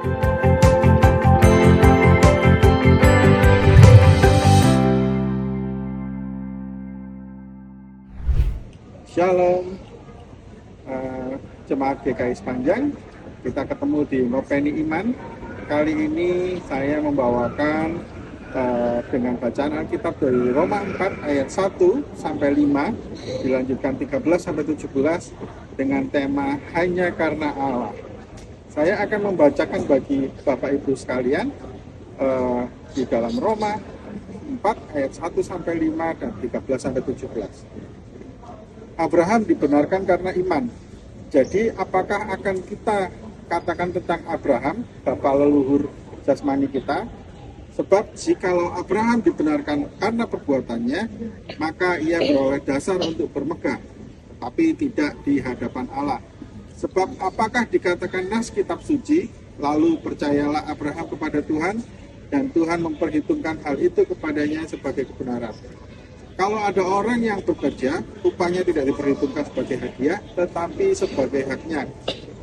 Shalom, Jemaat GKI Sepanjang. Kita ketemu di Ngopeni Iman. Kali ini saya membawakan dengan bacaan Alkitab dari Roma 4 ayat 1 sampai 5, dilanjutkan 13 sampai 17 dengan tema Hanya Karena Allah. Saya akan membacakan bagi Bapak Ibu sekalian di dalam Roma 4 ayat 1 sampai 5 dan 13 sampai 17. Abraham dibenarkan karena iman. Jadi apakah akan kita katakan tentang Abraham, bapa leluhur jasmani kita? Sebab jikalau Abraham dibenarkan karena perbuatannya, maka ia beroleh dasar untuk bermegah, tetapi tidak di hadapan Allah. Sebab apakah dikatakan nas kitab suci, lalu percayalah Abraham kepada Tuhan, dan Tuhan memperhitungkan hal itu kepadanya sebagai kebenaran. Kalau ada orang yang bekerja, upahnya tidak diperhitungkan sebagai hadiah, tetapi sebagai haknya.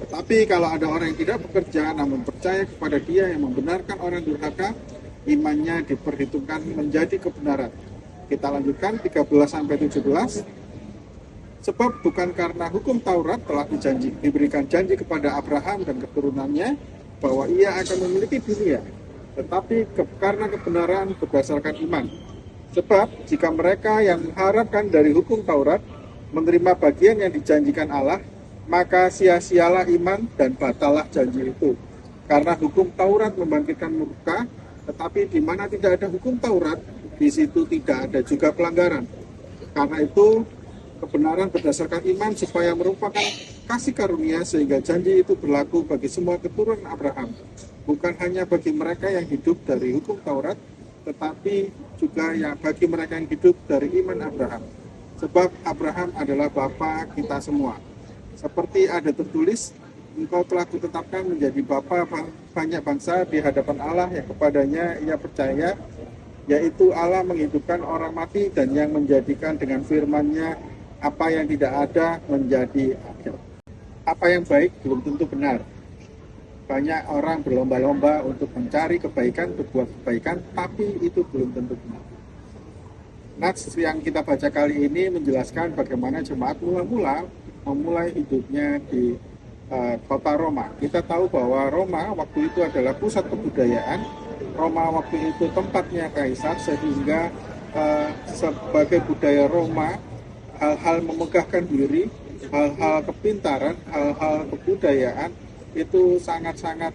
Tetapi kalau ada orang yang tidak bekerja, namun percaya kepada Dia yang membenarkan orang durhaka, imannya diperhitungkan menjadi kebenaran. Kita lanjutkan 13-17. Sebab bukan karena hukum Taurat telah diberikan janji kepada Abraham dan keturunannya bahwa ia akan memiliki dunia, tetapi karena kebenaran berdasarkan iman. Sebab jika mereka yang mengharapkan dari hukum Taurat menerima bagian yang dijanjikan Allah, maka sia-sialah iman dan batalah janji itu. Karena hukum Taurat membangkitkan murka, tetapi di mana tidak ada hukum Taurat, di situ tidak ada juga pelanggaran. Karena itu kebenaran berdasarkan iman supaya merupakan kasih karunia sehingga janji itu berlaku bagi semua keturunan Abraham, bukan hanya bagi mereka yang hidup dari hukum Taurat, tetapi juga yang bagi mereka yang hidup dari iman Abraham. Sebab Abraham adalah bapa kita semua. Seperti ada tertulis, engkau telah kutetapkan menjadi bapa banyak bangsa di hadapan Allah yang kepadanya ia percaya, yaitu Allah menghidupkan orang mati dan yang menjadikan dengan firman-Nya apa yang tidak ada menjadi ada. Apa yang baik belum tentu benar. Banyak orang berlomba-lomba untuk mencari kebaikan, berbuat kebaikan, tapi itu belum tentu benar. Nats yang kita baca kali ini menjelaskan bagaimana jemaat mula-mula memulai hidupnya di kota Roma. Kita tahu bahwa Roma waktu itu adalah pusat kebudayaan. Roma waktu itu tempatnya kaisar, sehingga sebagai budaya Roma, hal-hal memegahkan diri, hal-hal kepintaran, hal-hal kebudayaan itu sangat-sangat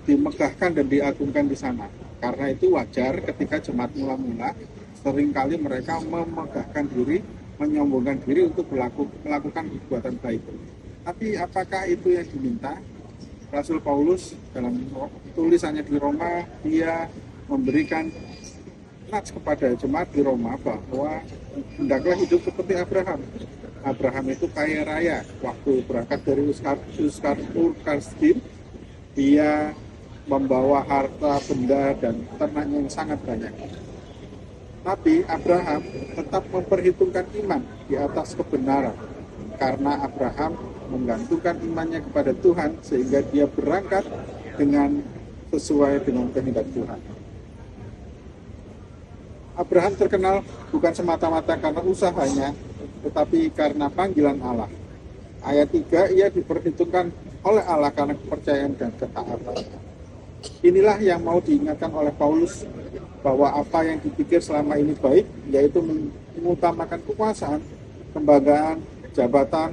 dimegahkan dan diagungkan di sana. Karena itu wajar ketika jemaat mula-mula seringkali mereka memegahkan diri, menyombongkan diri untuk melakukan perbuatan baik. Tapi apakah itu yang diminta? Rasul Paulus dalam tulisannya di Roma, dia memberikan nats kepada jemaat di Roma bahwa hendaklah hidup seperti Abraham. Abraham itu kaya raya. Waktu berangkat dari Ur-Kasdim, dia membawa harta, benda, dan ternaknya yang sangat banyak. Tapi Abraham tetap memperhitungkan iman di atas kebenaran. Karena Abraham menggantungkan imannya kepada Tuhan, sehingga dia berangkat sesuai dengan kehendak Tuhan. Abraham terkenal bukan semata-mata karena usahanya, tetapi karena panggilan Allah. Ayat 3, ia diperhitungkan oleh Allah karena kepercayaan dan ketaatan. Inilah yang mau diingatkan oleh Paulus, bahwa apa yang dipikir selama ini baik, yaitu mengutamakan kekuasaan, kebanggaan, jabatan,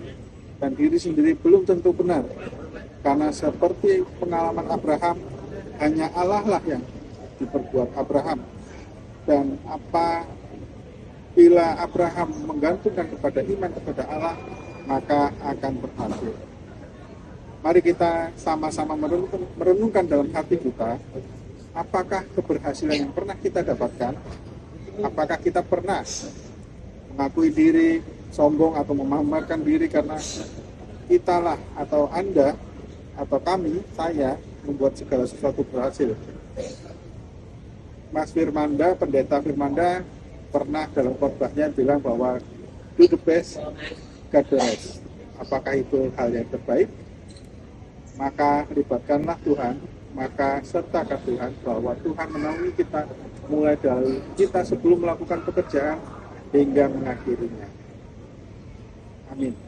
dan diri sendiri belum tentu benar. Karena seperti pengalaman Abraham, hanya Allah lah yang diperbuat Abraham. Dan apabila Abraham menggantungkan kepada iman kepada Allah, maka akan berhasil. Mari kita sama-sama merenungkan dalam hati kita, apakah keberhasilan yang pernah kita dapatkan? Apakah kita pernah mengakui diri, sombong atau memamerkan diri karena kitalah atau Anda atau kami, saya, membuat segala sesuatu berhasil? Mas Firmanda, pendeta Firmanda, pernah dalam khotbahnya bilang bahwa do the best, God the rest. Apakah itu hal yang terbaik? maka libatkanlah Tuhan, maka sertakan Tuhan bahwa Tuhan menaungi kita mulai dari kita sebelum melakukan pekerjaan hingga mengakhirinya. Amin.